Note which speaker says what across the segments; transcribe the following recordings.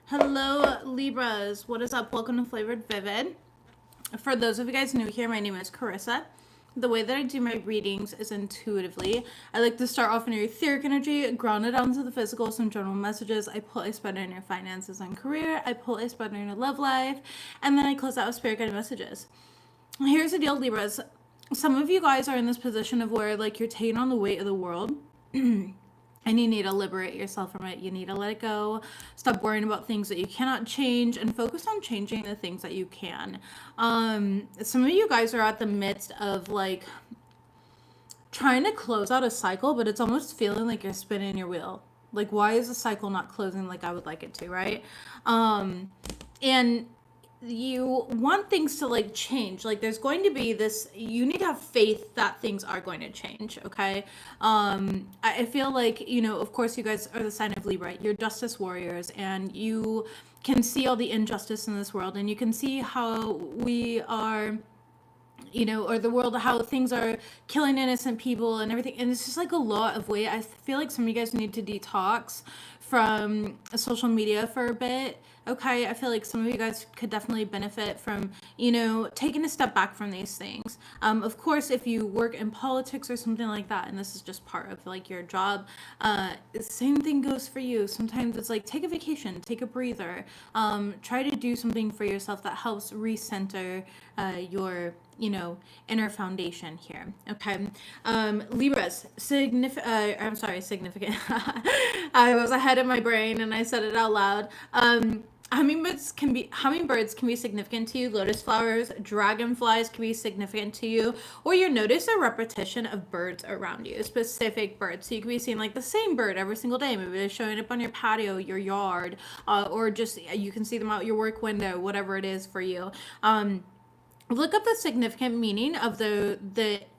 Speaker 1: Hello, Libras. What is up? Welcome to Flavored Vivid. For those of you guys new here, my name is Carissa. The way that I do my readings is intuitively. I like to start off in your etheric energy, ground it down to the physical, some general messages. I pull a spread in your finances and career. I pull a spread in your love life. And then I close out with spirit guided messages. Here's the deal, Libras. Some of you guys are in this position of where, like, you're taking on the weight of the world. And you need to liberate yourself from it. You need to let it go. Stop worrying about things that you cannot change and focus on changing the things that you can. Some of you guys are at the midst of like trying to close out a cycle, but it's almost feeling like you're spinning your wheel. Like, why is the cycle not closing like I would like it to, right? And you want things to like change. Like, there's going to be this, you need to have faith that things are going to change. Okay. I feel like, you know, of course you guys are the sign of Libra. You're justice warriors, and you can see all the injustice in this world, and you can see how we are, you know, or the world, how things are killing innocent people and everything. And it's just like a lot of weight. I feel like some of you guys need to detox from social media for a bit. Okay, I feel like some of you guys could definitely benefit from, you know, taking a step back from these things. Of course, if you work in politics or something like that, and this is just part of like your job, same thing goes for you. Sometimes it's like, take a vacation, take a breather, try to do something for yourself that helps recenter your, you know, inner foundation here. Okay. Libras, significant. I was ahead of my brain and I said it out loud. Hummingbirds can be significant to you. Lotus flowers, dragonflies can be significant to you, or you notice a repetition of birds around you, specific birds. So you can be seeing like the same bird every single day. Maybe they're showing up on your patio, your yard, or just you can see them out your work window, whatever it is for you. Look up the significant meaning of the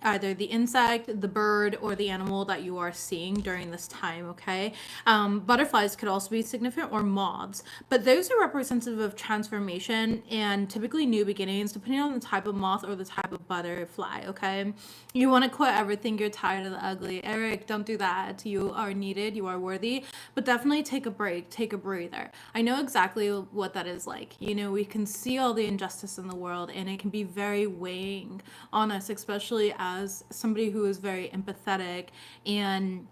Speaker 1: either the insect, the bird, or the animal that you are seeing during this time. Okay. Butterflies could also be significant, or moths, but those are representative of transformation and typically new beginnings, depending on the type of moth or the type of butterfly. Okay. You want to quit everything. You're tired of the ugly. Eric, don't do that. You are needed. You are worthy, but definitely take a break, take a breather. I know exactly what that is like. You know, we can see all the injustice in the world, and it can be very weighing on us, especially as somebody who is very empathetic and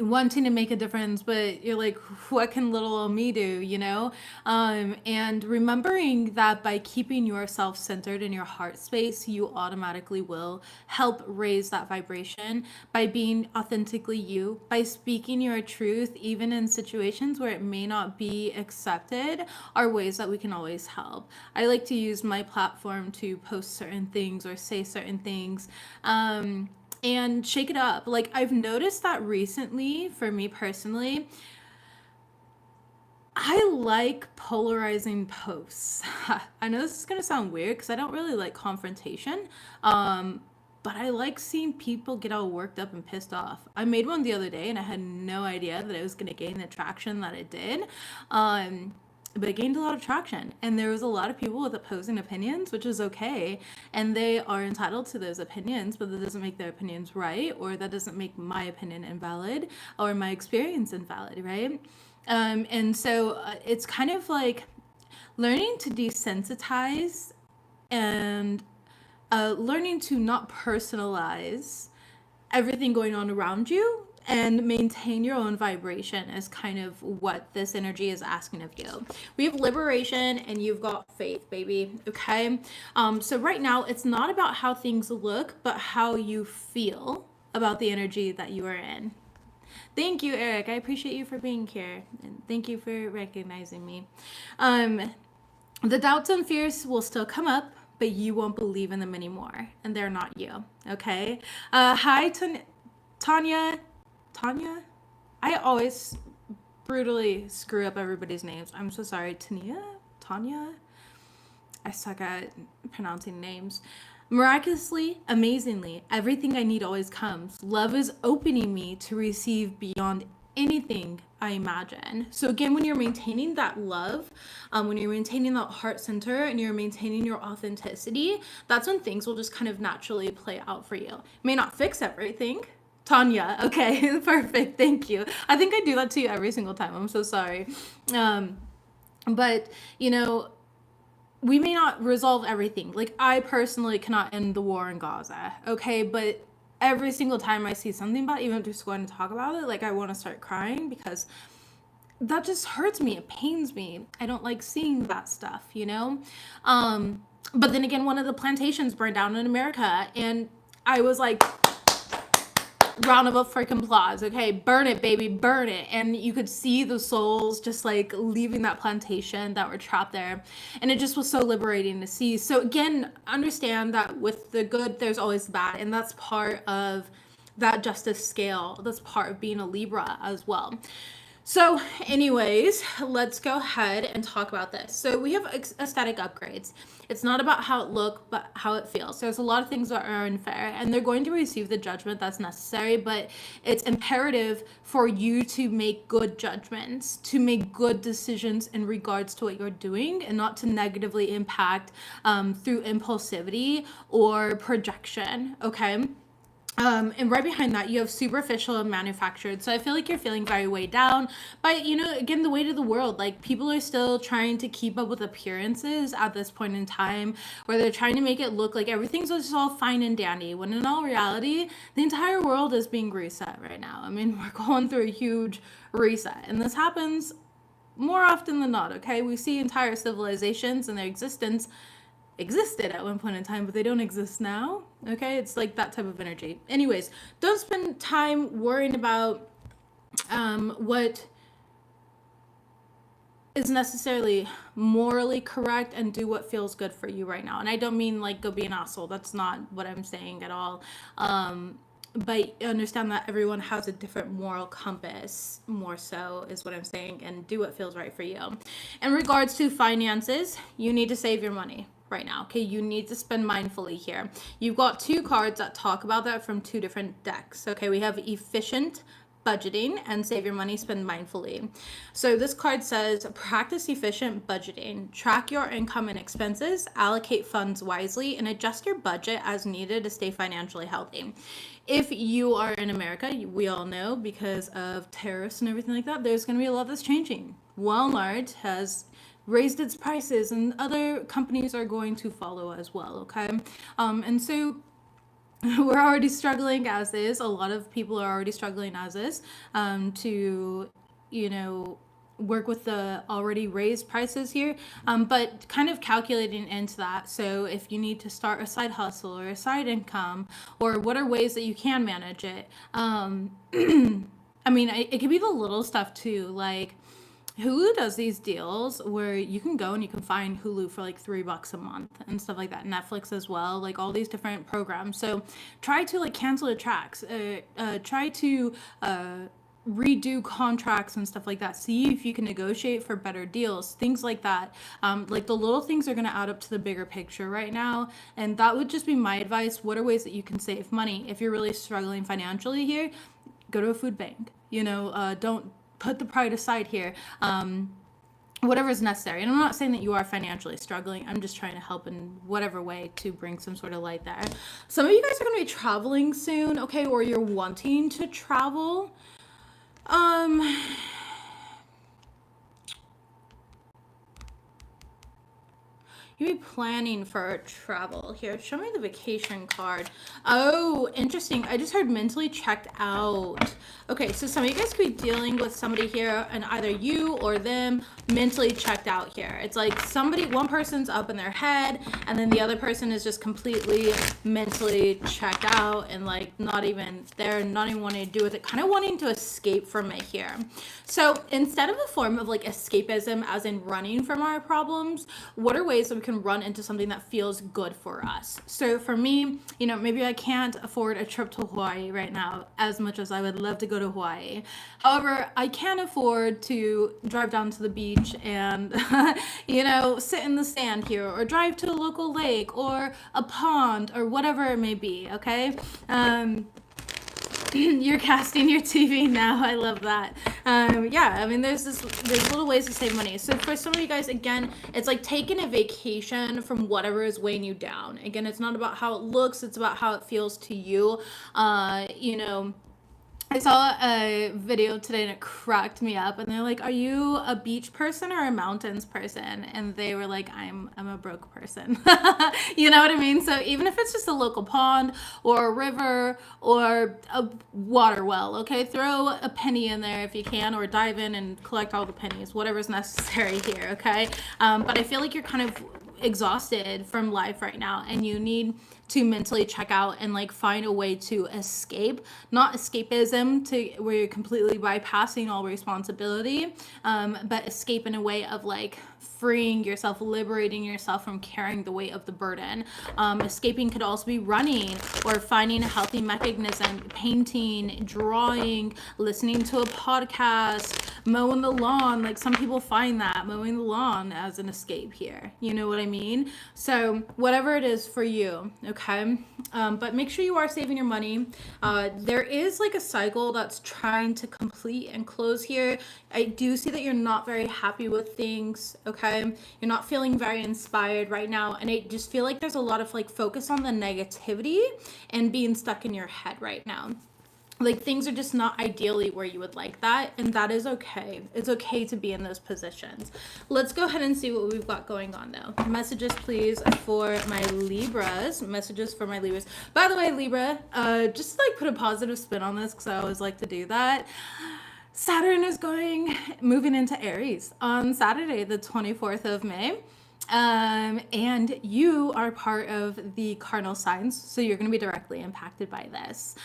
Speaker 1: wanting to make a difference, but you're like, what can little old me do, you know? And remembering that by keeping yourself centered in your heart space, you automatically will help raise that vibration by being authentically you, by speaking your truth, even in situations where it may not be accepted, are ways that we can always help. I like to use my platform to post certain things or say certain things. And shake it up. Like, I've noticed that recently, for me personally, I like polarizing posts. I know this is going to sound weird because I don't really like confrontation. But I like seeing people get all worked up and pissed off. I made one the other day and I had no idea that it was going to gain the traction that it did. But it gained a lot of traction, and there was a lot of people with opposing opinions, which is okay, and they are entitled to those opinions, but that doesn't make their opinions right, or that doesn't make my opinion invalid or my experience invalid, right? And so it's kind of like learning to desensitize and learning to not personalize everything going on around you and maintain your own vibration is kind of what this energy is asking of you. We have liberation and you've got faith, baby. Okay. So right now it's not about how things look, but how you feel about the energy that you are in. Thank you, Eric. I appreciate you for being here, and thank you for recognizing me. The doubts and fears will still come up, but you won't believe in them anymore, and they're not you. Okay. Hi, Tanya. Tanya? I always brutally screw up everybody's names. I'm so sorry. Tanya? I suck at pronouncing names. Miraculously, amazingly, everything I need always comes. Love is opening me to receive beyond anything I imagine. So again, when you're maintaining that love, when you're maintaining that heart center and you're maintaining your authenticity, that's when things will just kind of naturally play out for you. It may not fix everything. Tanya, okay, perfect, thank you. I think I do that to you every single time. I'm so sorry. But, you know, we may not resolve everything. Like, I personally cannot end the war in Gaza, okay? But every single time I see something about it, even just going to talk about it, like, I want to start crying because that just hurts me. It pains me. I don't like seeing that stuff, you know? But then again, one of the plantations burned down in America, and I was like, round of freaking applause. Okay, burn it, baby, burn it. And you could see the souls just like leaving that plantation that were trapped there, and it just was so liberating to see. So again, understand that with the good there's always the bad, and that's part of that justice scale. That's part of being a Libra as well. So anyways, let's go ahead and talk about this. So we have aesthetic upgrades. It's not about how it looks, but how it feels. There's a lot of things that are unfair, and they're going to receive the judgment that's necessary, but it's imperative for you to make good judgments, to make good decisions in regards to what you're doing, and not to negatively impact through impulsivity or projection, okay? And right behind that, you have superficial and manufactured. So I feel like you're feeling very weighed down by, you know, again, the weight of the world. Like, people are still trying to keep up with appearances at this point in time, where they're trying to make it look like everything's just all fine and dandy, when in all reality, the entire world is being reset right now. I mean, we're going through a huge reset, and this happens more often than not, okay? We see entire civilizations and their existence existed at one point in time, but they don't exist now. Okay, it's like that type of energy. Anyways, don't spend time worrying about what is necessarily morally correct, and do what feels good for you right now. And I don't mean like go be an asshole. That's not what I'm saying at all. But understand that everyone has a different moral compass, more so is what I'm saying, and do what feels right for you. In regards to finances, you need to save your money right now. Okay, you need to spend mindfully here. You've got two cards that talk about that from two different decks. Okay, we have efficient budgeting and save your money, spend mindfully. So this card says practice efficient budgeting, track your income and expenses, allocate funds wisely, and adjust your budget as needed to stay financially healthy. If you are in America, we all know because of tariffs and everything like that, there's going to be a lot that's changing. Walmart has raised its prices, and other companies are going to follow as well, okay? And so we're already struggling as is. A lot of people are already struggling as is to, you know, work with the already raised prices here, but kind of calculating into that. So if you need to start a side hustle or a side income, or what are ways that you can manage it? I mean, it could be the little stuff too, like Hulu does these deals where you can go and you can find Hulu for like $3 a month and stuff like that. Netflix as well, like all these different programs. So try to like cancel the tracks, try to redo contracts and stuff like that. See if you can negotiate for better deals, things like that. Like the little things are going to add up to the bigger picture right now. And that would just be my advice. What are ways that you can save money? If you're really struggling financially here, go to a food bank. You know, don't put the pride aside here. Whatever is necessary. And I'm not saying that you are financially struggling. I'm just trying to help in whatever way to bring some sort of light there. Some of you guys are going to be traveling soon, okay, or you're wanting to travel. You be planning for travel here. Show me the vacation card. Oh, interesting. I just heard mentally checked out. Okay, so some of you guys could be dealing with somebody here, and either you or them mentally checked out here. It's like somebody, one person's up in their head, and then the other person is just completely mentally checked out and like not even there, not even wanting to do with it, kind of wanting to escape from it here. So instead of a form of like escapism, as in running from our problems, what are ways that we can run into something that feels good for us? So for me, you know, maybe I can't afford a trip to Hawaii right now as much as I would love to go to Hawaii. However, I can afford to drive down to the beach and, you know, sit in the sand here, or drive to a local lake or a pond or whatever it may be, okay? You're casting your TV now. I love that. Yeah, I mean, there's little ways to save money. So for some of you guys, again, it's like taking a vacation from whatever is weighing you down. Again, it's not about how it looks. It's about how it feels to you. You know, I saw a video today and it cracked me up, and they're like, "Are you a beach person or a mountains person?" And they were like, I'm a broke person." You know what I mean? So even if it's just a local pond or a river or a water well, okay, throw a penny in there if you can, or dive in and collect all the pennies, whatever's necessary here, okay? But I feel like you're kind of exhausted from life right now, and you need to mentally check out and like find a way to escape, not escapism to where you're completely bypassing all responsibility, but escape in a way of like freeing yourself, liberating yourself from carrying the weight of the burden. Escaping could also be running or finding a healthy mechanism, painting, drawing, listening to a podcast, mowing the lawn. Like some people find that mowing the lawn as an escape here. You know what I mean? So whatever it is for you, okay? But make sure you are saving your money. There is like a cycle that's trying to complete and close here. I do see that you're not very happy with things, okay? You're not feeling very inspired right now, and I just feel like there's a lot of like focus on the negativity and being stuck in your head right now. Like things are just not ideally where you would like that, and that is okay. It's okay to be in those positions. Let's go ahead and see what we've got going on though. Messages please for my Libras. Messages for my Libras. By the way, Libra, just like put a positive spin on this because I always like to do that. Saturn is moving into Aries on Saturday, the 24th of May. And you are part of the cardinal signs, so you're going to be directly impacted by this.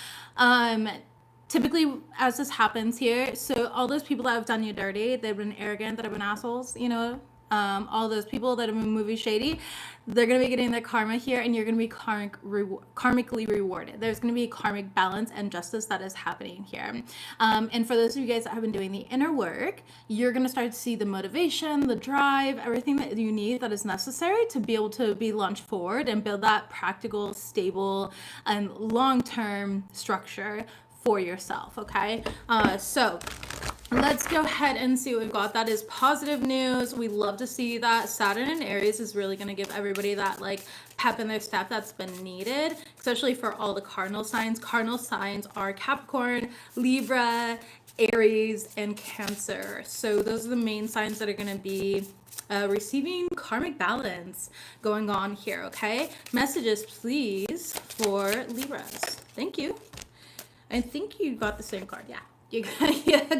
Speaker 1: Typically, as this happens here, so all those people that have done you dirty, they've been arrogant, that have been assholes, you know, all those people that have been movie shady, they're going to be getting their karma here, and you're going to be karmically rewarded. There's going to be karmic balance and justice that is happening here. And for those of you guys that have been doing the inner work, you're going to start to see the motivation, the drive, everything that you need that is necessary to be able to be launched forward and build that practical, stable, and long-term structure for yourself, okay? So let's go ahead and see what we've got. That is positive news. We love to see that. Saturn in Aries is really going to give everybody that like pep in their step that's been needed, especially for all the cardinal signs. Cardinal signs are Capricorn, Libra, Aries, and Cancer. So those are the main signs that are going to be receiving karmic balance going on here, okay? Messages, please, for Libras. Thank you. I think you got the same card. Yeah. You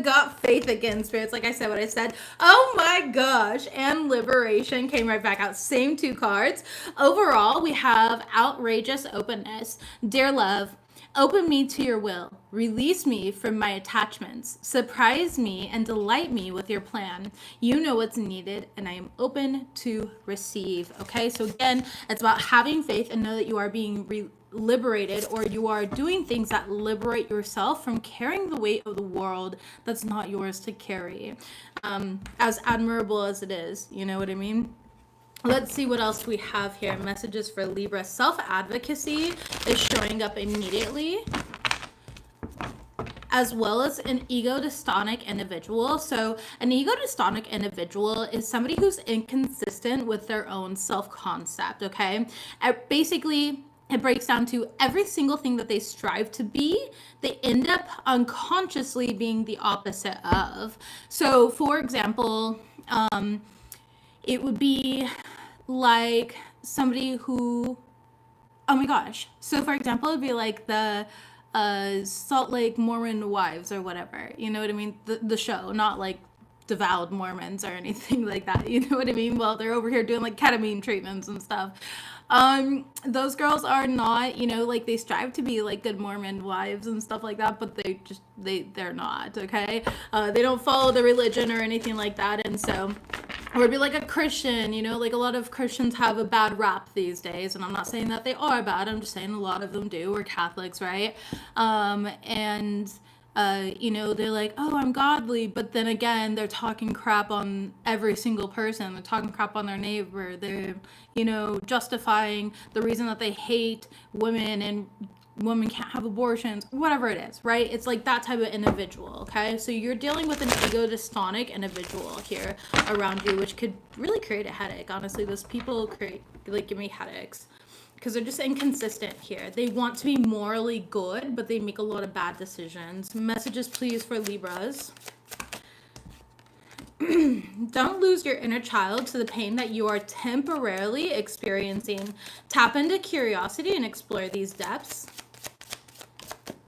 Speaker 1: got faith again, spirits. Like I said, what I said. Oh my gosh. And liberation came right back out. Same two cards. Overall, we have outrageous openness. Dear love, open me to your will. Release me from my attachments. Surprise me and delight me with your plan. You know what's needed, and I am open to receive. Okay, so again, it's about having faith and know that you are being liberated, or you are doing things that liberate yourself from carrying the weight of the world that's not yours to carry. As admirable as it is, you know what I mean? Let's see what else we have here. Messages for Libra. Self-advocacy is showing up immediately, as well as an ego-dystonic individual. So an ego-dystonic individual is somebody who's inconsistent with their own self-concept, okay? Basically, it breaks down to every single thing that they strive to be, they end up unconsciously being the opposite of. So, for example, it would be like somebody who, oh my gosh. So, for example, it'd be like the Salt Lake Mormon Wives or whatever. You know what I mean? The show, not like devout Mormons or anything like that. You know what I mean? Well, they're over here doing like ketamine treatments and stuff. Those girls are not, you know, like they strive to be like good Mormon wives and stuff like that, but they're not, okay? They don't follow the religion or anything like that. And so, or be like a Christian, you know, like a lot of Christians have a bad rap these days, and I'm not saying that they are bad, I'm just saying a lot of them do, or Catholics, right? You know, they're like, oh, I'm godly, but then again, they're talking crap on every single person. They're talking crap on their neighbor. They're, you know, justifying the reason that they hate women and women can't have abortions, whatever it is, right? It's like that type of individual, okay? So you're dealing with an ego-dystonic individual here around you, which could really create a headache. Honestly, those people give me headaches. because they're just inconsistent here. They want to be morally good, but they make a lot of bad decisions. Messages, please, for Libras. Don't lose your inner child to the pain that you are temporarily experiencing. Tap into curiosity and explore these depths.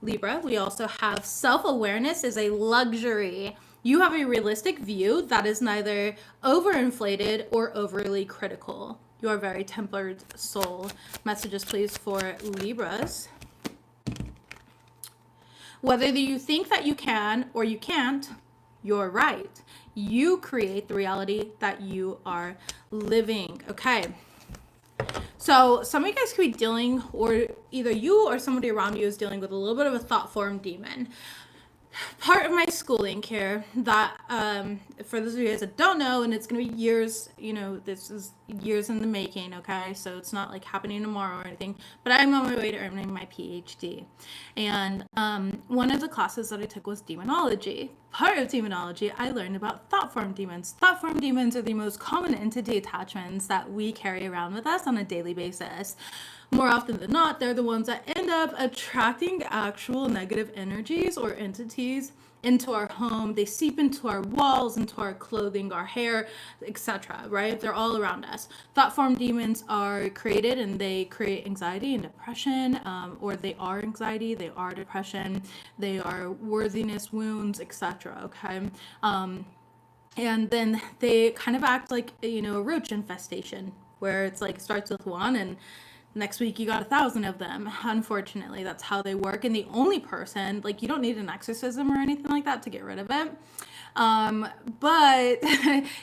Speaker 1: Libra, we also have self-awareness is a luxury. You have a realistic view that is neither overinflated or overly critical. You are a very tempered soul. Messages, please, for Libras. Whether you think that you can or you can't, you're right. You create the reality that you are living. Okay. So some of you guys could be dealing, or either you or somebody around you is dealing with a little bit of a thought form demon. Part of my schooling here that, for those of you guys that don't know, and it's going to be years, this is years in the making, okay? So it's not like happening tomorrow or anything, but I'm on my way to earning my PhD. And one of the classes that I took was demonology. Part of demonology, I learned about thought form demons. Thought form demons are the most common entity attachments that we carry around with us on a daily basis. More often than not, they're the ones that end up attracting actual negative energies or entities into our home. They seep into our walls, into our clothing, our hair, etc. Right? They're all around us. Thought form demons are created and they create anxiety and depression, or they are anxiety, they are depression, they are worthiness wounds, etc. Okay. And then they kind of act like, a roach infestation, where it's like starts with one and next week you got 1,000 of them. Unfortunately, that's how they work. And the only person, like, you don't need an exorcism or anything like that to get rid of it. But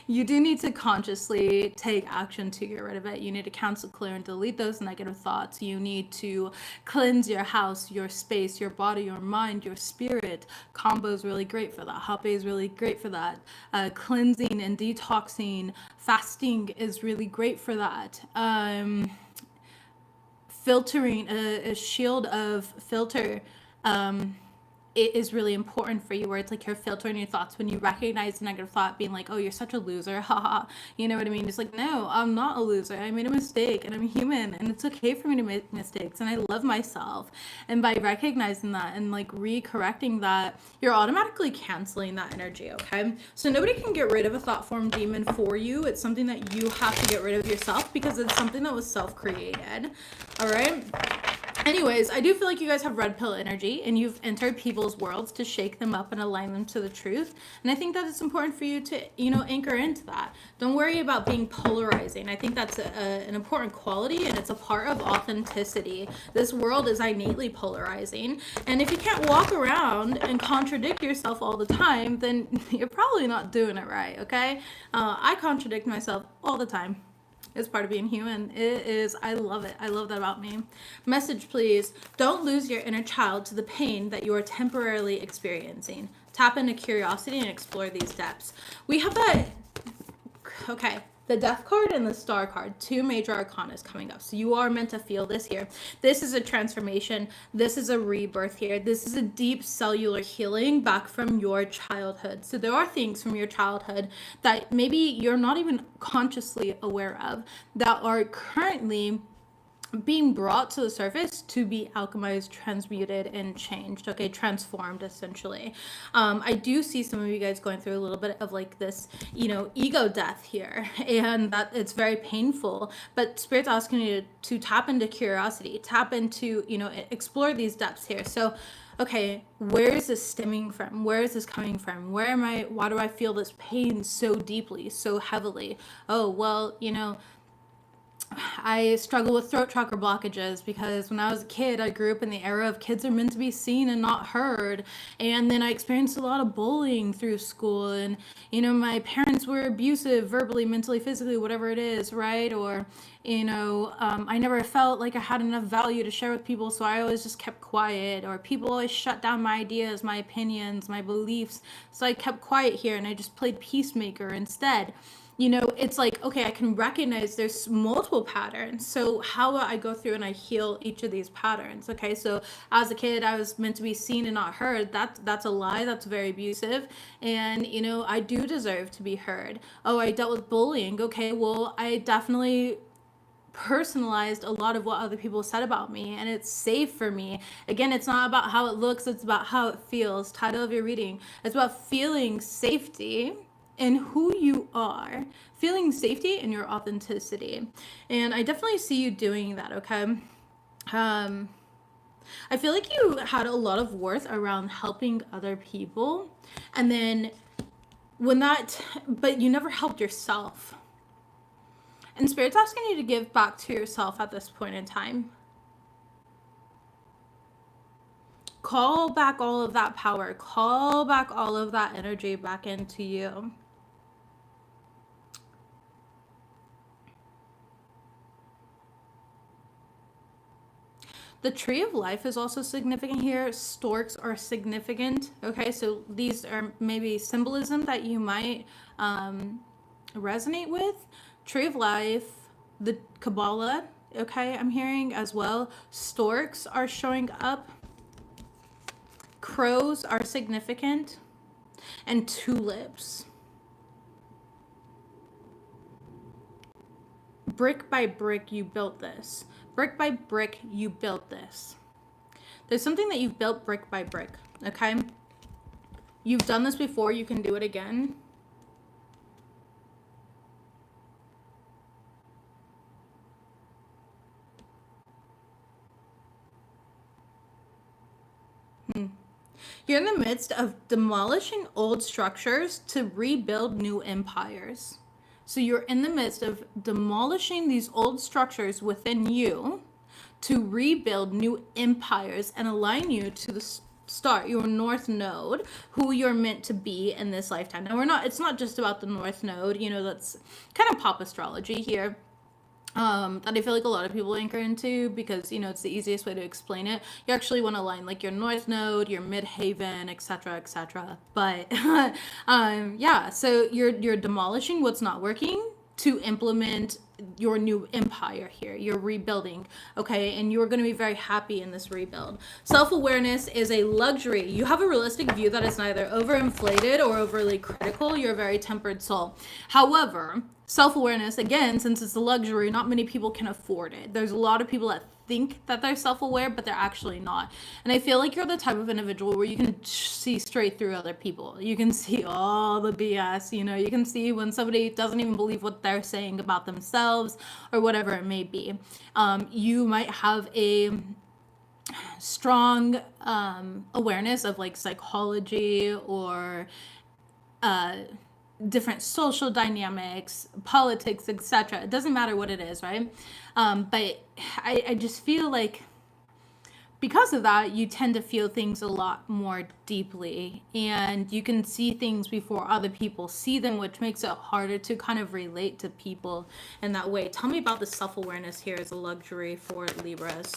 Speaker 1: you do need to consciously take action to get rid of it. You need to cancel, clear, and delete those negative thoughts. You need to cleanse your house, your space, your body, your mind, your spirit. Combo is really great for that. Hape is really great for that. Cleansing and detoxing, fasting is really great for that. Filtering, a shield of filter, it is really important for you, where it's like you're filtering your thoughts when you recognize a negative thought, being like, oh, you're such a loser, haha, you know what I mean? Just like, no, I'm not a loser. I made a mistake and I'm human and it's okay for me to make mistakes and I love myself. And by recognizing that and like re-correcting that, you're automatically canceling that energy, okay? So nobody can get rid of a thought form demon for you. It's something that you have to get rid of yourself because it's something that was self-created, all right? Anyways, I do feel like you guys have red pill energy and you've entered people's worlds to shake them up and align them to the truth. And I think that it's important for you to, anchor into that. Don't worry about being polarizing. I think that's an important quality and it's a part of authenticity. This world is innately polarizing. And if you can't walk around and contradict yourself all the time, then you're probably not doing it right, okay? I contradict myself all the time. It's part of being human. It is. I love it. I love that about me. Message, please. Don't lose your inner child to the pain that you are temporarily experiencing. Tap into curiosity and explore these depths. We have that. Okay. The Death card and the Star card, two major arcanas coming up. So you are meant to feel this here. This is a transformation. This is a rebirth here. This is a deep cellular healing back from your childhood. So there are things from your childhood that maybe you're not even consciously aware of that are currently being brought to the surface to be alchemized, transmuted, and changed, okay, transformed essentially. I do see some of you guys going through a little bit of like this, ego death here, and that it's very painful, but Spirit's asking you to tap into curiosity, tap into, explore these depths here. So, okay, where is this stemming from? Where is this coming from? Why do I feel this pain so deeply, so heavily? Oh, well, I struggle with throat chakra blockages because when I was a kid, I grew up in the era of kids are meant to be seen and not heard. And then I experienced a lot of bullying through school. And, my parents were abusive, verbally, mentally, physically, whatever it is, right? Or, I never felt like I had enough value to share with people, so I always just kept quiet. Or people always shut down my ideas, my opinions, my beliefs. So I kept quiet here and I just played peacemaker instead. It's like, okay, I can recognize there's multiple patterns. So how about I go through and I heal each of these patterns? Okay, so as a kid, I was meant to be seen and not heard. That's a lie. That's very abusive. And, I do deserve to be heard. Oh, I dealt with bullying. Okay, well, I definitely personalized a lot of what other people said about me, and it's safe for me. Again, it's not about how it looks, it's about how it feels. Title of your reading, it's about feeling safety in who you are, feeling safety in your authenticity. And I definitely see you doing that, okay? I feel like you had a lot of worth around helping other people, and then but you never helped yourself. And Spirit's asking you to give back to yourself at this point in time. Call back all of that power. Call back all of that energy back into you. The tree of life is also significant here. Storks are significant. Okay, so these are maybe symbolism that you might resonate with. Tree of life, the Kabbalah, okay, I'm hearing as well. Storks are showing up. Crows are significant. And tulips. Brick by brick, you built this. Brick by brick, you built this. There's something that you've built brick by brick, okay? You've done this before, you can do it again. You're in the midst of demolishing old structures to rebuild new empires. So you're in the midst of demolishing these old structures within you to rebuild new empires and align you to the start, your North Node, who you're meant to be in this lifetime. Now it's not just about the North Node, you know, that's kind of pop astrology here. That I feel like a lot of people anchor into because, you know, it's the easiest way to explain it. You actually want to align like your North Node, your Midhaven, etc., etc. But yeah, so you're demolishing what's not working to implement your new empire here. You're rebuilding, okay? And you're going to be very happy in this rebuild. Self-awareness is a luxury. You have a realistic view that is neither overinflated or overly critical. You're a very tempered soul. However, self-awareness, again, since it's a luxury, not many people can afford it. There's a lot of people that think that they're self-aware, but they're actually not. And I feel like you're the type of individual where you can see straight through other people. You can see all the BS, you know, you can see when somebody doesn't even believe what they're saying about themselves or whatever it may be. You might have a strong awareness of like psychology or different social dynamics, politics, etc. It doesn't matter what it is, right? But I just feel like because of that, you tend to feel things a lot more deeply, and you can see things before other people see them, which makes it harder to kind of relate to people in that way. Tell me about the self-awareness here as a luxury for Libras.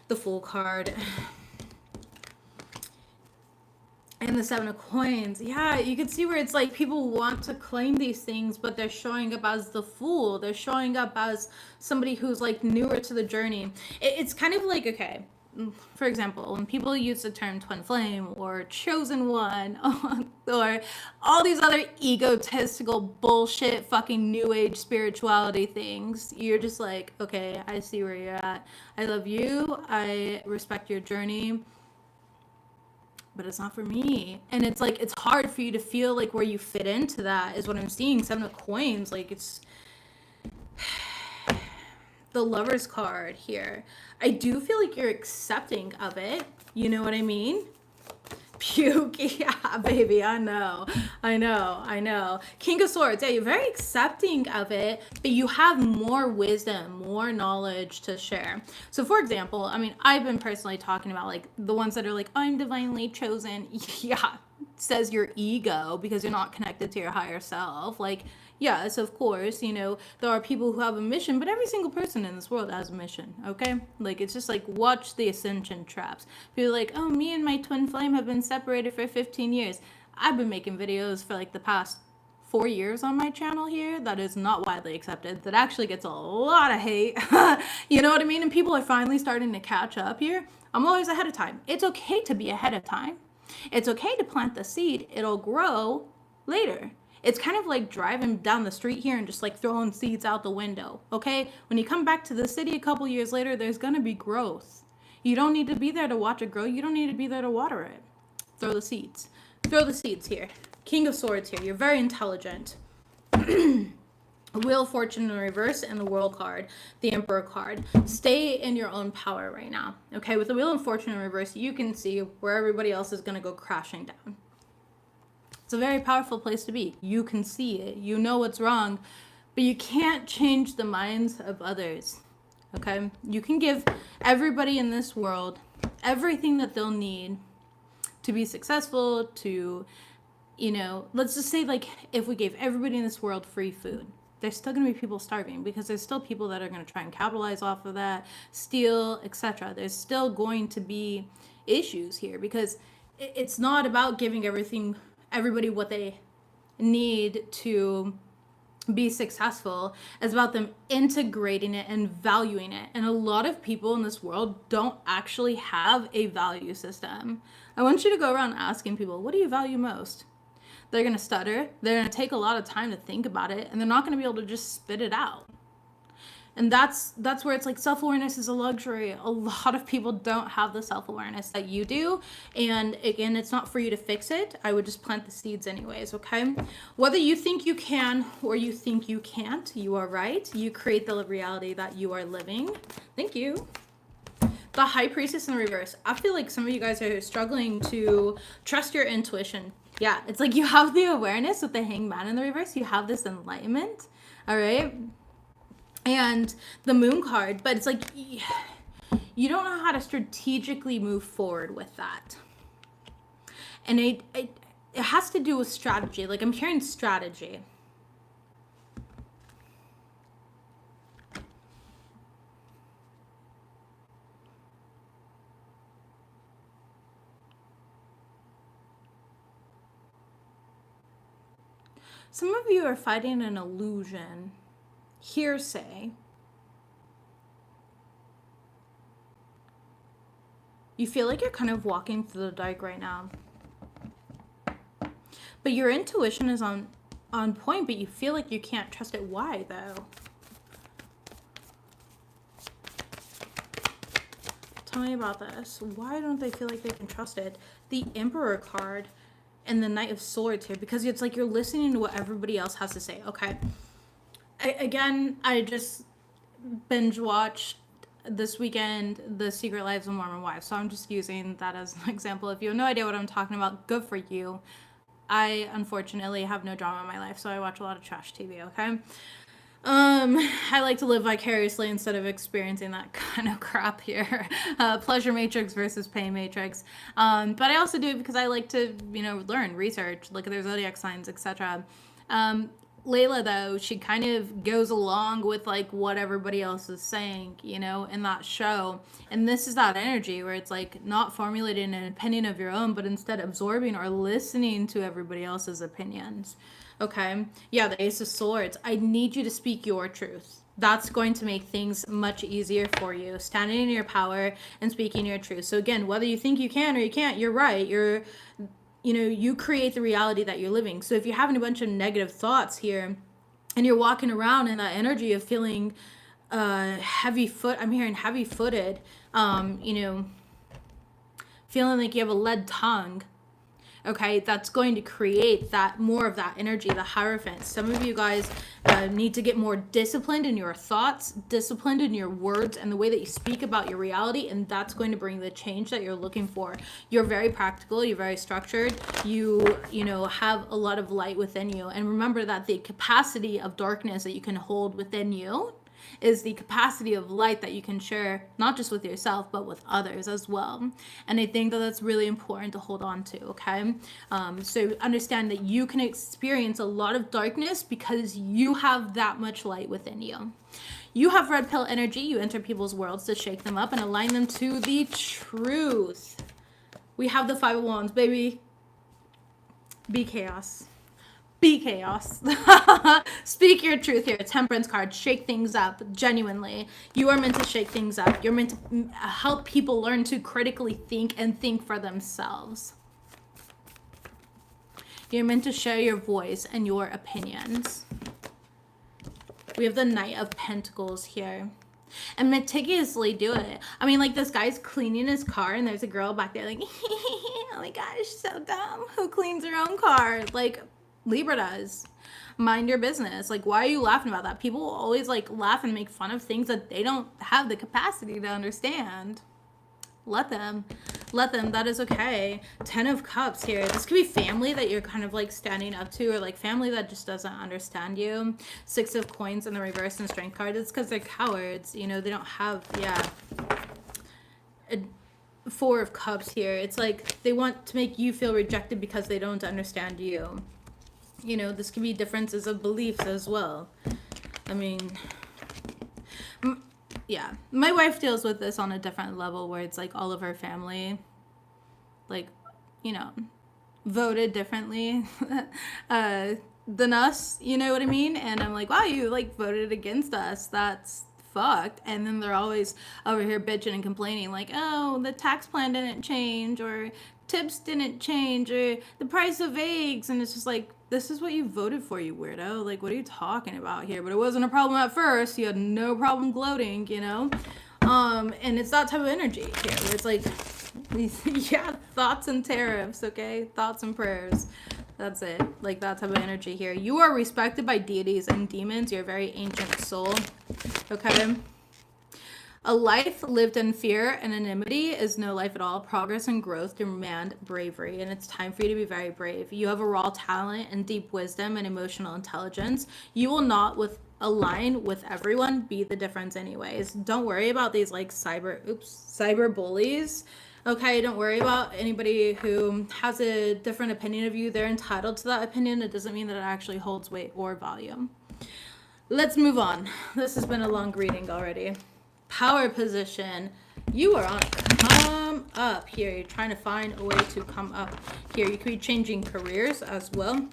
Speaker 1: The Fool card. And the Seven of Coins. Yeah, you can see where it's like people want to claim these things, but they're showing up as the fool. They're showing up as somebody who's like newer to the journey. It's kind of like, okay, for example, when people use the term twin flame or chosen one or all these other egotistical bullshit fucking new age spirituality things, you're just like, okay, I see where you're at. I love you. I respect your journey. But it's not for me. And it's like, it's hard for you to feel like where you fit into that is what I'm seeing. Seven of Coins, like it's the Lover's card here. I do feel like you're accepting of it. You know what I mean? Puke, yeah, baby, I know. King of Swords, yeah, you're very accepting of it, but you have more wisdom, more knowledge to share. So for example, I mean, I've been personally talking about like the ones that are like, I'm divinely chosen. Yeah, says your ego because you're not connected to your higher self. Like, yes, of course, you know, there are people who have a mission, but every single person in this world has a mission, okay? Like, it's just like, watch the ascension traps. People are like, oh, me and my twin flame have been separated for 15 years. I've been making videos for like the past 4 years on my channel here that is not widely accepted, that actually gets a lot of hate. You know what I mean? And people are finally starting to catch up here. I'm always ahead of time. It's okay to be ahead of time. It's okay to plant the seed. It'll grow later. It's kind of like driving down the street here and just like throwing seeds out the window, okay? When you come back to the city a couple years later, there's going to be growth. You don't need to be there to watch it grow. You don't need to be there to water it. Throw the seeds. Throw the seeds here. King of Swords here. You're very intelligent. Wheel of Fortune in reverse and the World card, the Emperor card. Stay in your own power right now. Okay, with the Wheel of Fortune in reverse, you can see where everybody else is going to go crashing down. It's a very powerful place to be. You can see it. You know what's wrong, but you can't change the minds of others. Okay? You can give everybody in this world everything that they'll need to be successful, to, you know, let's just say like if we gave everybody in this world free food, there's still going to be people starving because there's still people that are going to try and capitalize off of that, steal, etc. There's still going to be issues here because it's not about giving everybody what they need to be successful. It's about them integrating it and valuing it. And a lot of people in this world don't actually have a value system. I want you to go around asking people, what do you value most? They're going to stutter. They're going to take a lot of time to think about it, and they're not going to be able to just spit it out. And that's where it's like self-awareness is a luxury. A lot of people don't have the self-awareness that you do. And again, it's not for you to fix it. I would just plant the seeds anyways, okay? Whether you think you can or you think you can't, you are right. You create the reality that you are living. Thank you. The High Priestess in the reverse. I feel like some of you guys are struggling to trust your intuition. Yeah, it's like you have the awareness with the Hangman in the reverse. You have this enlightenment, all right? And the Moon card, but it's like you don't know how to strategically move forward with that. And it has to do with strategy. Like I'm hearing strategy. Some of you are fighting an illusion, hearsay. You feel like you're kind of walking through the dark right now. But your intuition is on point, but you feel like you can't trust it. Why, though? Tell me about this. Why don't they feel like they can trust it? The Emperor card and the Knight of Swords here, because it's like you're listening to what everybody else has to say. Okay. I just binge watched this weekend The Secret Lives of Mormon Wives, so I'm just using that as an example. If you have no idea what I'm talking about, good for you. I unfortunately have no drama in my life, so I watch a lot of trash TV, okay? I like to live vicariously instead of experiencing that kind of crap here. Pleasure matrix versus pain matrix. But I also do it because I like to, learn, research, look at their zodiac signs, etc. Layla, though, she kind of goes along with like what everybody else is saying, in that show. And this is that energy where it's like not formulating an opinion of your own, but instead absorbing or listening to everybody else's opinions. Okay. Yeah, the Ace of Swords. I need you to speak your truth. That's going to make things much easier for you. Standing in your power and speaking your truth. So again, whether you think you can or you can't, you're right. You create the reality that you're living. So if you're having a bunch of negative thoughts here and you're walking around in that energy of feeling I'm hearing heavy-footed, feeling like you have a lead tongue, okay, that's going to create that more of that energy, the Hierophant. Some of you guys need to get more disciplined in your thoughts, disciplined in your words, and the way that you speak about your reality, and that's going to bring the change that you're looking for. You're very practical, you're very structured, you have a lot of light within you. And remember that the capacity of darkness that you can hold within you is the capacity of light that you can share, not just with yourself, but with others as well. And I think that that's really important to hold on to, okay? So understand that you can experience a lot of darkness because you have that much light within you. You have red pill energy. You enter people's worlds to shake them up and align them to the truth. We have the Five of Wands, baby. Be chaos. Be chaos. Speak your truth here. Temperance card. Shake things up. Genuinely. You are meant to shake things up. You're meant to help people learn to critically think and think for themselves. You're meant to share your voice and your opinions. We have the Knight of Pentacles here. And meticulously do it. I mean, like, this guy's cleaning his car and there's a girl back there like, oh my gosh, so dumb. Who cleans her own car? Like, Libra does. Mind your business. Like, why are you laughing about that? People will always, like, laugh and make fun of things that they don't have the capacity to understand. Let them. Let them. That is okay. 10 of Cups here. This could be family that you're kind of like standing up to, or like family that just doesn't understand you. 6 of Coins in the reverse and Strength card. It's because they're cowards. You know, they don't have, yeah. 4 of Cups here. It's like they want to make you feel rejected because they don't understand you. You know, this could be differences of beliefs as well. I mean... yeah, my wife deals with this on a different level where it's like all of her family, like, you know, voted differently than us, you know what I mean? And I'm like, wow, you like voted against us. That's fucked. And then they're always over here bitching and complaining like, oh, the tax plan didn't change, or tips didn't change, or the price of eggs. And it's just like, this is what you voted for, you weirdo. Like, what are you talking about here? But it wasn't a problem at first. You had no problem gloating, you know? And it's that type of energy here. Where it's like, yeah, thoughts and tariffs, okay? Thoughts and prayers. That's it. Like, that type of energy here. You are respected by deities and demons. You're a very ancient soul, okay? A life lived in fear and anonymity is no life at all. Progress and growth demand bravery, and it's time for you to be very brave. You have a raw talent and deep wisdom and emotional intelligence. You will not align with everyone, be the difference anyways. Don't worry about these like cyber bullies. Okay, don't worry about anybody who has a different opinion of you. They're entitled to that opinion. It doesn't mean that it actually holds weight or value. Let's move on. This has been a long reading already. Power position. You are on a come up here. You're trying to find a way to come up here. You could be changing careers as well.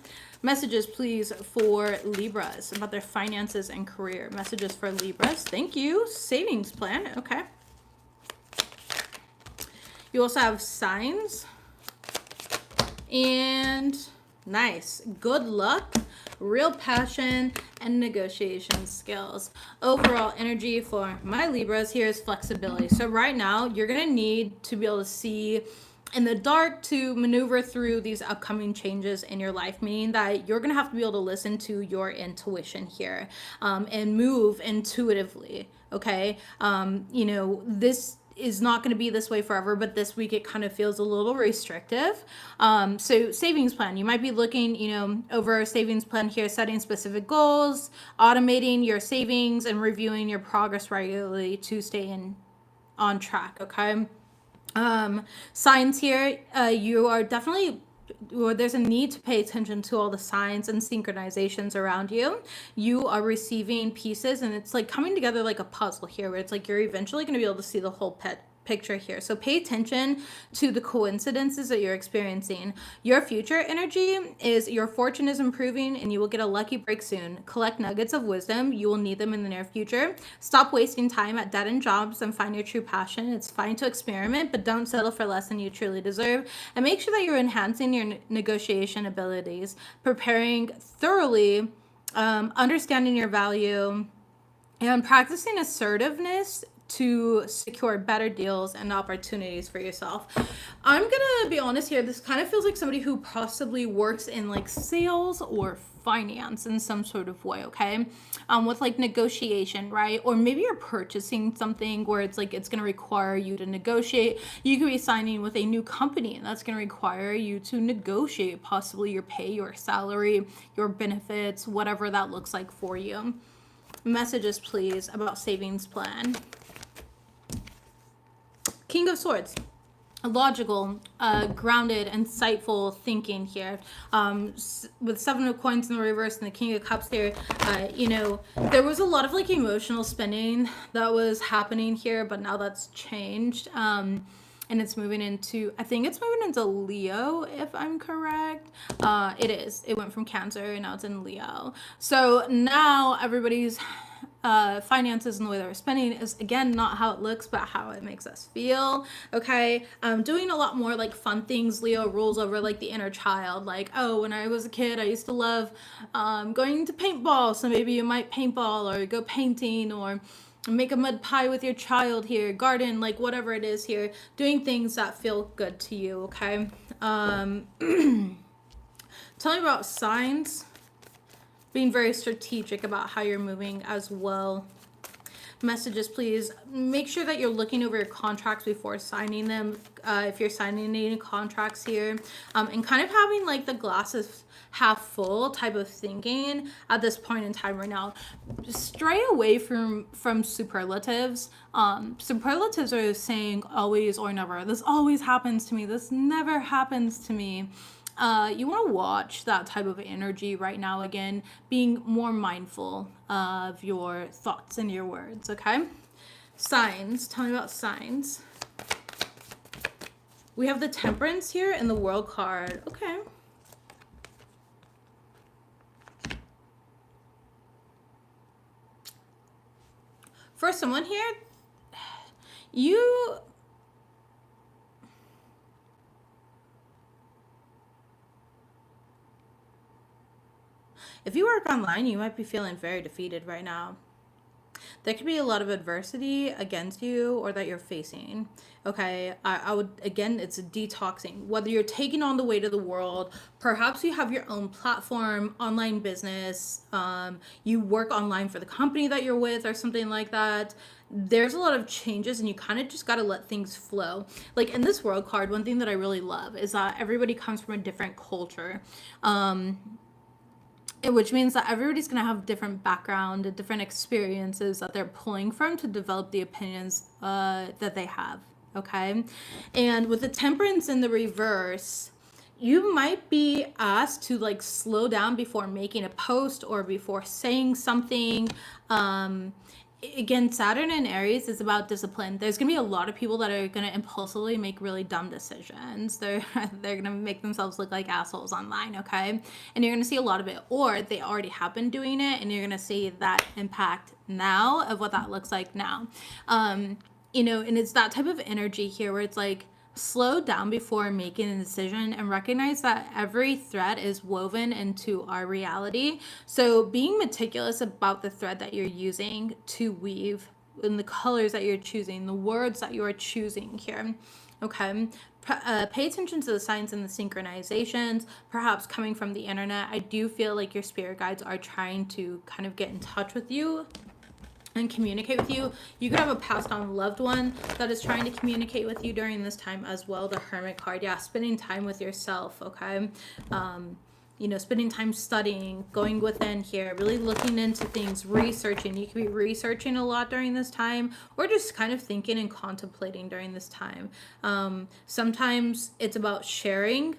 Speaker 1: Messages, please, for Libras about their finances and career. Messages for Libras. Thank you. Savings plan. Okay. You also have signs. And nice. Good luck. Real passion and negotiation skills. Overall energy for my Libras here is flexibility. So right now you're going to need to be able to see in the dark to maneuver through these upcoming changes in your life, meaning that you're going to have to be able to listen to your intuition here, and move intuitively. Okay. You know, this is not going to be this way forever, but this week it kind of feels a little restrictive. So savings plan, you might be looking, you know, over a savings plan here, setting specific goals, automating your savings, and reviewing your progress regularly to stay on track. Okay. Signs here, you are definitely, or there's a need to pay attention to all the signs and synchronizations around you. You are receiving pieces, and it's like coming together like a puzzle here, where it's like you're eventually going to be able to see the whole picture here. So pay attention to the coincidences that you're experiencing. Your future energy is your fortune is improving, and you will get a lucky break soon. Collect nuggets of wisdom. You will need them in the near future. Stop wasting time at dead-end jobs and find your true passion. It's fine to experiment, but don't settle for less than you truly deserve. And make sure that you're enhancing your negotiation abilities, preparing thoroughly, understanding your value, and practicing assertiveness to secure better deals and opportunities for yourself. I'm gonna be honest here, this kind of feels like somebody who possibly works in like sales or finance in some sort of way, okay? With like negotiation, right? Or maybe you're purchasing something where it's like it's gonna require you to negotiate. You could be signing with a new company, and that's gonna require you to negotiate possibly your pay, your salary, your benefits, whatever that looks like for you. Messages, please, about savings plan. King of Swords. Logical, grounded, insightful thinking here. With 7 of Coins in the reverse and the King of Cups here, you know, there was a lot of like emotional spending that was happening here, but now that's changed. And it's moving into, I think it's moving into Leo, if I'm correct. It is. It went from Cancer and now it's in Leo. So now everybody's finances and the way that we're spending is, again, not how it looks, but how it makes us feel. Okay. Doing a lot more like fun things. Leo rules over like the inner child. Like, oh, when I was a kid, I used to love going to paintball. So maybe you might paintball or go painting or make a mud pie with your child here, garden, like whatever it is here, doing things that feel good to you. Okay. Tell me about signs. Being very strategic about how you're moving as well. Messages, please. Make sure that you're looking over your contracts before signing them. If you're signing any contracts here. And kind of having like the glasses half full type of thinking at this point in time right now. Stray away from superlatives. Superlatives are saying always or never. This always happens to me. This never happens to me. You want to watch that type of energy right now, again, being more mindful of your thoughts and your words, okay? Signs. Tell me about signs. We have the Temperance here and the World card. Okay. For someone here, if you work online, you might be feeling very defeated right now. There could be a lot of adversity against you or that you're facing. Okay, I would, again, it's detoxing. Whether you're taking on the weight of the world, perhaps you have your own platform, online business, you work online for the company that you're with or something like that. There's a lot of changes and you kind of just got to let things flow. Like in this World card, one thing that I really love is that everybody comes from a different culture. Which means that everybody's going to have different background and different experiences that they're pulling from to develop the opinions that they have. Okay. And with the Temperance in the reverse, you might be asked to like slow down before making a post or before saying something. Again, Saturn and Aries is about discipline. There's going to be a lot of people that are going to impulsively make really dumb decisions. They're going to make themselves look like assholes online, okay? And you're going to see a lot of it. Or they already have been doing it, and you're going to see that impact now of what that looks like now. And it's that type of energy here where it's like, slow down before making a decision and recognize that every thread is woven into our reality. So being meticulous about the thread that you're using to weave, in the colors that you're choosing, the words that you are choosing here. Okay. Pay attention to the signs and the synchronizations, perhaps coming from the internet. I do feel like your spirit guides are trying to kind of get in touch with you and communicate with you. You could have a passed on loved one that is trying to communicate with you during this time as well. The Hermit card. Yeah, spending time with yourself, okay? Spending time studying, going within here, really looking into things, researching. You could be researching a lot during this time or just kind of thinking and contemplating during this time. Sometimes it's about sharing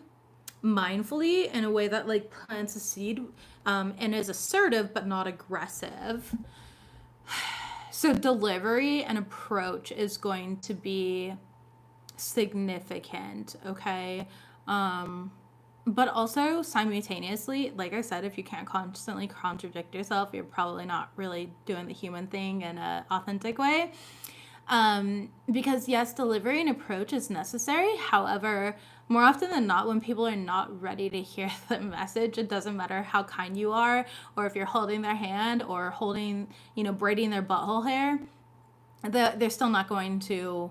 Speaker 1: mindfully in a way that like plants a seed and is assertive but not aggressive. So delivery and approach is going to be significant, okay? But also simultaneously, like I said, if you can't constantly contradict yourself, you're probably not really doing the human thing in an authentic way. Because yes, delivery and approach is necessary. However, more often than not, when people are not ready to hear the message, it doesn't matter how kind you are, or if you're holding their hand or holding, braiding their butthole hair, they're still not going to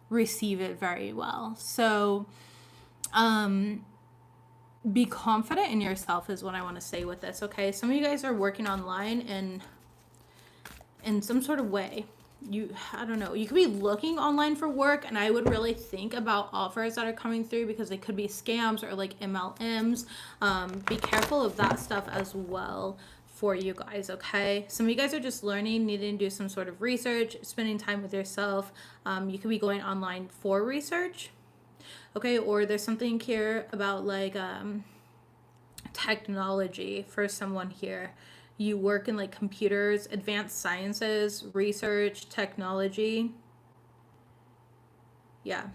Speaker 1: receive it very well. So, be confident in yourself is what I want to say with this. Okay. Some of you guys are working online in some sort of way. I don't know, you could be looking online for work, and I would really think about offers that are coming through because they could be scams or like MLMs. Be careful of that stuff as well for you guys, okay? Some of you guys are just learning, needing to do some sort of research, spending time with yourself. You could be going online for research, okay? Or there's something here about like technology for someone here. You work in like computers, advanced sciences, research, technology. Yeah.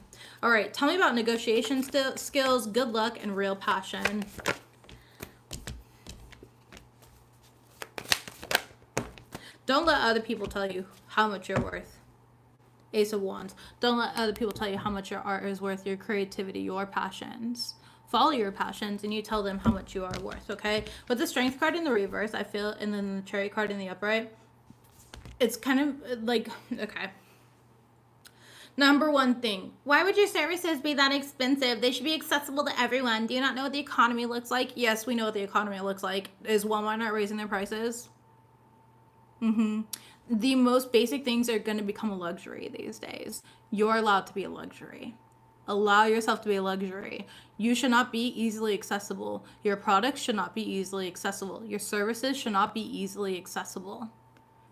Speaker 1: All right. Tell me about negotiation skills, good luck, and real passion. Don't let other people tell you how much you're worth. Ace of Wands. Don't let other people tell you how much your art is worth, your creativity, your passions. Follow your passions and you tell them how much you are worth, okay? With the Strength card in the reverse, I feel, and then the Chariot card in the upright, it's kind of like, okay. Number one thing, why would your services be that expensive? They should be accessible to everyone. Do you not know what the economy looks like? Yes, we know what the economy looks like. Is Walmart not raising their prices? The most basic things are going to become a luxury these days. You're allowed to be a luxury. Allow yourself to be a luxury. You should not be easily accessible. Your products should not be easily accessible. Your services should not be easily accessible.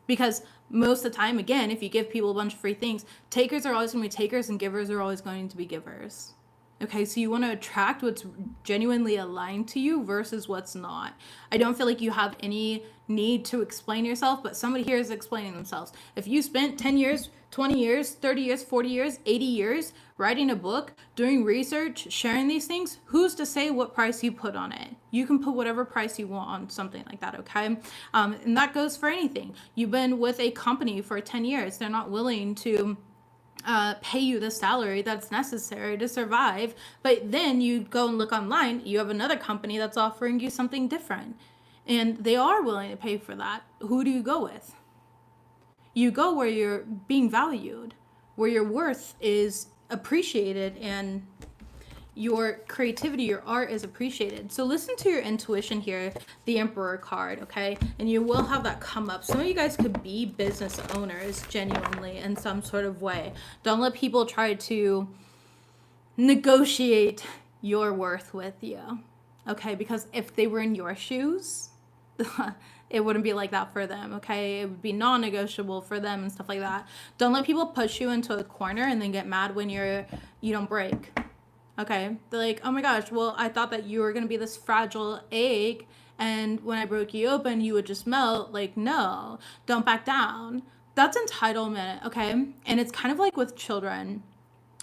Speaker 1: Because most of the time, again, if you give people a bunch of free things, takers are always going to be takers and givers are always going to be givers. Okay, so you want to attract what's genuinely aligned to you versus what's not. I don't feel like you have any need to explain yourself, but somebody here is explaining themselves. If you spent 10 years, 20 years, 30 years, 40 years, 80 years writing a book, doing research, sharing these things, who's to say what price you put on it? You can put whatever price you want on something like that, okay? And that goes for anything. You've been with a company for 10 years. They're not willing to pay you the salary that's necessary to survive, but then you go and look online, you have another company that's offering you something different and they are willing to pay for that. Who do you go with? You go where you're being valued, where your worth is appreciated and your creativity, your art is appreciated. So listen to your intuition here, the Emperor card, okay? And you will have that come up. Some of you guys could be business owners genuinely in some sort of way. Don't let people try to negotiate your worth with you, okay? Because if they were in your shoes, it wouldn't be like that for them, okay? It would be non-negotiable for them and stuff like that. Don't let people push you into a corner and then get mad when you don't break. Okay, they're like, oh my gosh, well, I thought that you were going to be this fragile egg, and when I broke you open, you would just melt. Like, no, don't back down. That's entitlement, okay? And it's kind of like with children,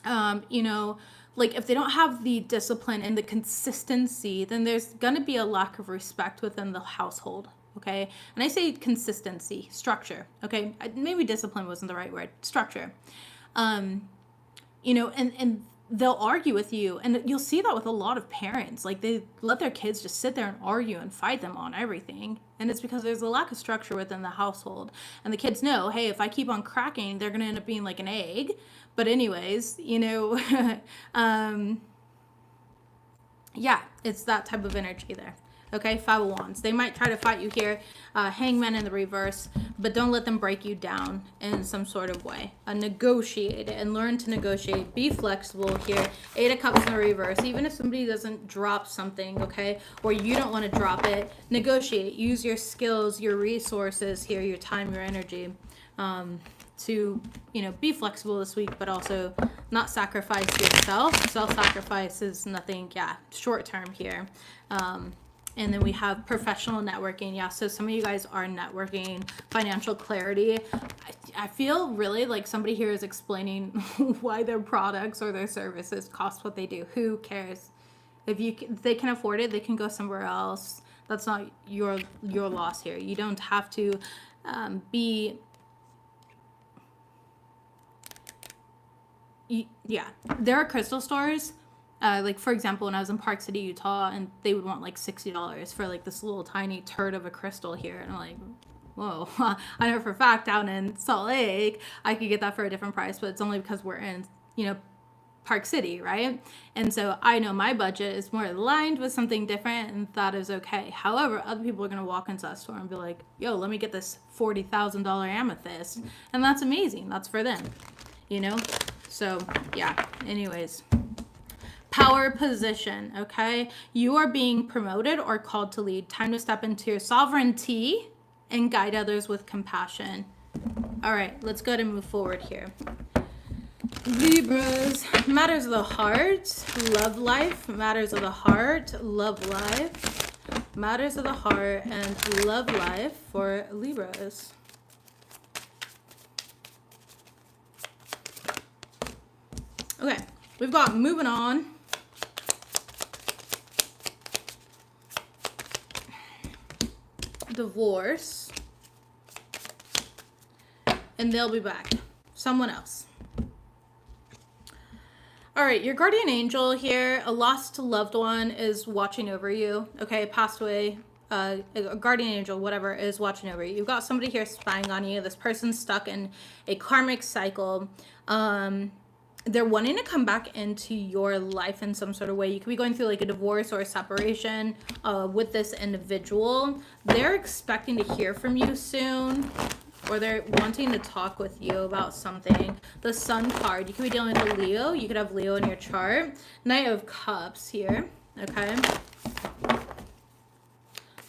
Speaker 1: like if they don't have the discipline and the consistency, then there's going to be a lack of respect within the household, okay? And I say consistency, structure, okay? Maybe discipline wasn't the right word, structure. And they'll argue with you, and you'll see that with a lot of parents. Like, they let their kids just sit there and argue and fight them on everything, and it's because there's a lack of structure within the household, and the kids know, hey, if I keep on cracking, they're gonna end up being like an egg. But anyways, yeah, it's that type of energy there. Okay, Five of Wands. They might try to fight you here. Hangman in the reverse, but don't let them break you down in some sort of way. Negotiate it and learn to negotiate. Be flexible here. Eight of Cups in the reverse. Even if somebody doesn't drop something, okay, or you don't want to drop it, negotiate. Use your skills, your resources here, your time, your energy, to be flexible this week, but also not sacrifice yourself. Self-sacrifice is nothing, short term here. And then we have professional networking. Yeah, so some of you guys are networking, financial clarity. I feel really like somebody here is explaining why their products or their services cost what they do. Who cares? If they can afford it, they can go somewhere else. That's not your loss here. You don't have to be... Yeah, there are crystal stores. Like, for example, when I was in Park City, Utah, and they would want like $60 for like this little tiny turd of a crystal here. And I'm like, whoa, I know for a fact down in Salt Lake, I could get that for a different price, but it's only because we're in, Park City, right? And so I know my budget is more aligned with something different, and that is okay. However, other people are going to walk into that store and be like, yo, let me get this $40,000 amethyst. And that's amazing. That's for them, So, yeah, anyways. Power position, okay? You are being promoted or called to lead. Time to step into your sovereignty and guide others with compassion. All right, let's go ahead and move forward here. Libras, matters of the heart, love life, matters of the heart, love life, matters of the heart, and love life for Libras. Okay, we've got moving on. Divorce, and they'll be back. Someone else. All right, your guardian angel here, a lost loved one is watching over you. Okay, passed away. A guardian angel, whatever, is watching over you. You've got somebody here spying on you. This person's stuck in a karmic cycle. They're wanting to come back into your life in some sort of way. You could be going through like a divorce or a separation with this individual. They're expecting to hear from you soon, or they're wanting to talk with you about something. The Sun card, you could be dealing with a Leo. You could have Leo in your chart. Knight of Cups here, okay?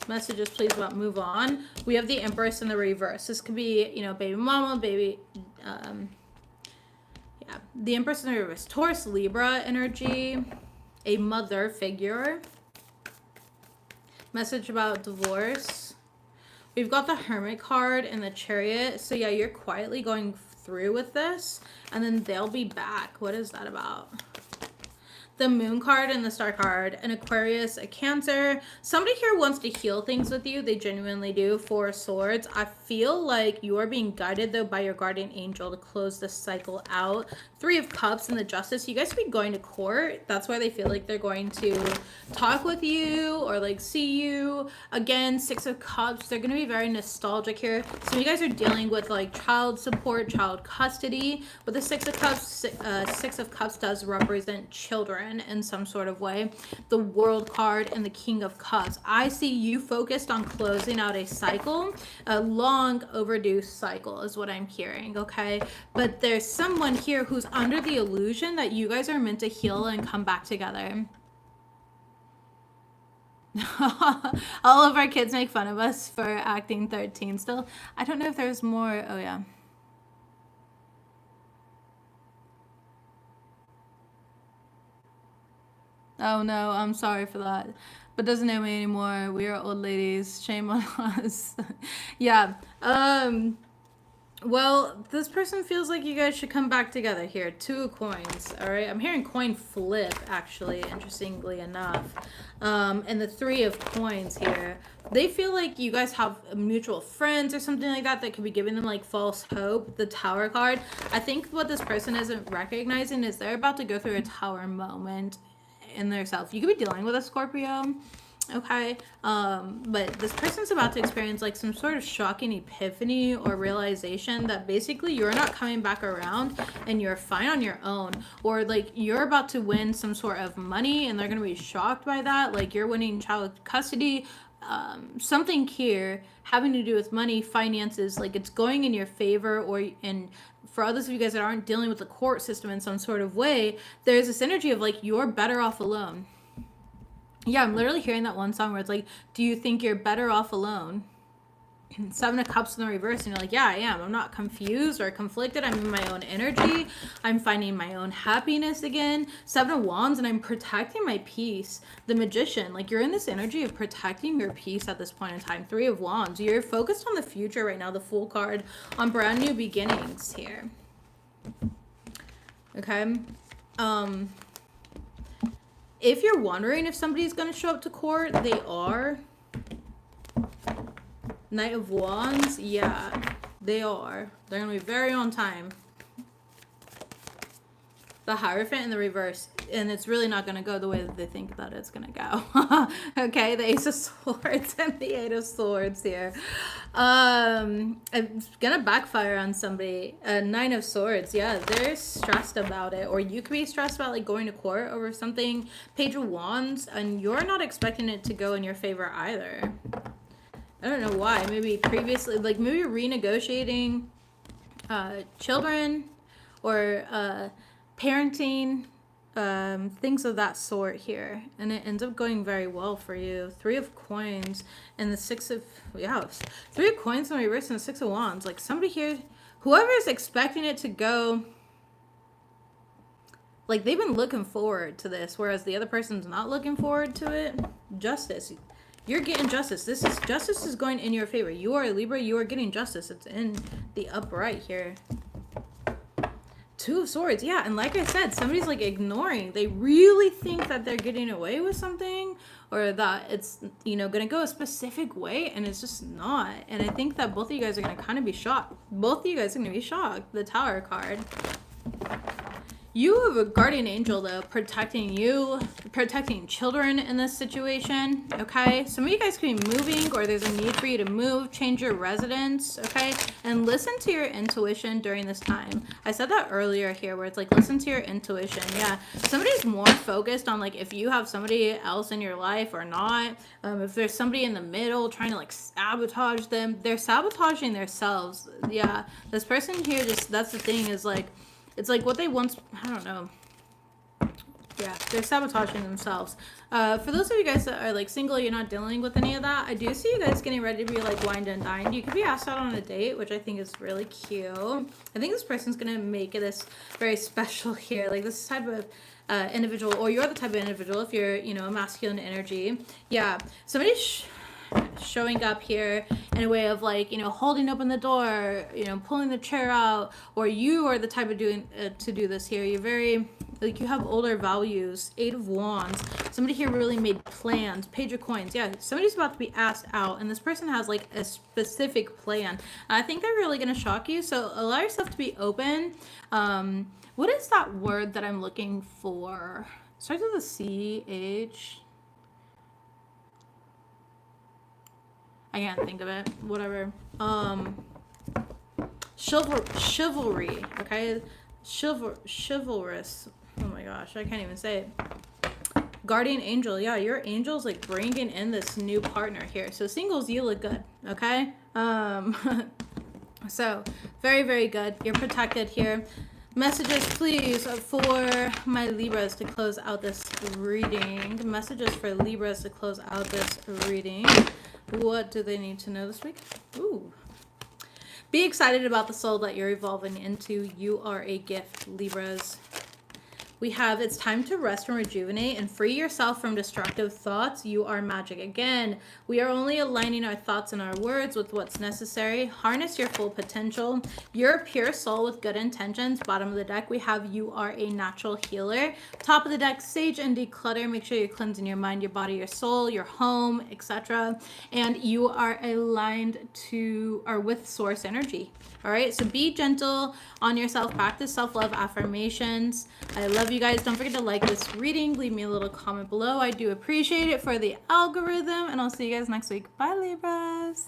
Speaker 1: Messages, please, about move on. We have the Empress in the reverse. This could be, you know, baby mama, baby, yeah. The Empress in the reverse. Taurus, Libra energy. A mother figure. Message about divorce. We've got the Hermit card and the Chariot. So yeah, you're quietly going through with this, and then they'll be back. What is that about? The Moon card and the Star card. An Aquarius, a Cancer. Somebody here wants to heal things with you. They genuinely do. Four of Swords. I feel like you are being guided, though, by your guardian angel to close this cycle out. Three of Cups and the Justice. You guys could be going to court. That's why they feel like they're going to talk with you or, like, see you. Again, Six of Cups. They're going to be very nostalgic here. So you guys are dealing with, like, child support, child custody. But the Six of Cups does represent children in some sort of way. The World card and the King of Cups. I see you focused on closing out a cycle, a long overdue cycle is what I'm hearing, okay? But there's someone here who's under the illusion that you guys are meant to heal and come back together. All of our kids make fun of us for acting 13 still. I don't know if there's more. Oh yeah. Oh no, I'm sorry for that. But doesn't know me anymore. We are old ladies. Shame on us. Yeah. Well, this person feels like you guys should come back together here. Two of Coins. All right. I'm hearing coin flip, actually, interestingly enough. And the Three of Coins here. They feel like you guys have mutual friends or something like that that could be giving them like false hope. The Tower card. I think what this person isn't recognizing is they're about to go through a tower moment in their self. You could be dealing with a Scorpio, okay, but this person's about to experience like some sort of shocking epiphany or realization that basically you're not coming back around and you're fine on your own, or like you're about to win some sort of money and they're going to be shocked by that, like you're winning child custody, something here having to do with money, finances, like it's going in your favor. Or in for others of you guys that aren't dealing with the court system in some sort of way, there's this energy of like you're better off alone. Yeah, I'm literally hearing that one song where it's like, do you think you're better off alone? Seven of Cups in the reverse, and you're like, yeah, I am. I'm not confused or conflicted. I'm in my own energy. I'm finding my own happiness again. Seven of Wands, and I'm protecting my peace. The Magician, like you're in this energy of protecting your peace at this point in time. Three of Wands, you're focused on the future right now. The Fool card on brand new beginnings here. Okay. If you're wondering if somebody's going to show up to court, they are. Knight of Wands, yeah, they are. They're going to be very on time. The Hierophant in the reverse, and it's really not going to go the way that they think that it's going to go. Okay, the Ace of Swords and the Eight of Swords here. It's going to backfire on somebody. Nine of Swords, yeah, they're stressed about it. Or you could be stressed about like going to court over something. Page of Wands, and you're not expecting it to go in your favor either. I don't know why. Maybe previously, like maybe you're renegotiating children or parenting, things of that sort here. And it ends up going very well for you. Three of Coins and the Six of, yeah, Three of Coins in reverse and the Six of Wands. Like somebody here, whoever is expecting it to go, like they've been looking forward to this, whereas the other person's not looking forward to it. Justice. You're getting justice. Justice is going in your favor. You are a Libra. You are getting justice. It's in the upright here. Two of Swords. Yeah, and like I said, somebody's like ignoring. They really think that they're getting away with something, or that it's, you know, gonna go a specific way, and it's just not. And I think that both of you guys are gonna kind of be shocked. Both of you guys are gonna be shocked. The Tower card. You have a guardian angel, though, protecting you, protecting children in this situation, okay? Some of you guys could be moving, or there's a need for you to move, change your residence, okay? And listen to your intuition during this time. I said that earlier here, where it's like, listen to your intuition. Yeah, somebody's more focused on, like, if you have somebody else in your life or not. If there's somebody in the middle trying to, like, sabotage them, they're sabotaging themselves. Yeah, this person here, just, that's the thing, is, like, it's like what they once, I don't know. Yeah, they're sabotaging themselves. For those of you guys that are like single, you're not dealing with any of that. I do see you guys getting ready to be like wined and dined. You could be asked out on a date, which I think is really cute. I think this person's going to make this very special here. Like this type of individual, or you're the type of individual if you're, you know, a masculine energy. Yeah, somebody showing up here in a way of like, you know, holding open the door, you know, pulling the chair out, or you are the type of doing to do this here. You're very, like, you have older values. 8 of Wands. Somebody here really made plans. Page of Coins. Yeah, somebody's about to be asked out, and this person has like a specific plan. I think they're really going to shock you, so allow yourself to be open. What is that word that I'm looking for? Starts with a C-H. I can't think of it. Whatever. Chivalry. Okay, chivalrous. Oh my gosh, I can't even say it. Guardian angel. Yeah, your angel's like bringing in this new partner here. So singles, you look good. Okay. So very, very good. You're protected here. Messages, please, for my Libras to close out this reading. Messages for Libras to close out this reading. What do they need to know this week? Ooh. Be excited about the soul that you're evolving into. You are a gift, Libras. We have, it's time to rest and rejuvenate and free yourself from destructive thoughts. You are magic. Again, we are only aligning our thoughts and our words with what's necessary. Harness your full potential. You're a pure soul with good intentions. Bottom of the deck, we have you are a natural healer. Top of the deck, sage and declutter. Make sure you're cleansing your mind, your body, your soul, your home, etc. And you are aligned to or with source energy. All right, so be gentle on yourself. Practice self-love affirmations. I love you guys. Don't forget to like this reading. Leave me a little comment below. I do appreciate it for the algorithm, and I'll see you guys next week. Bye, Libras.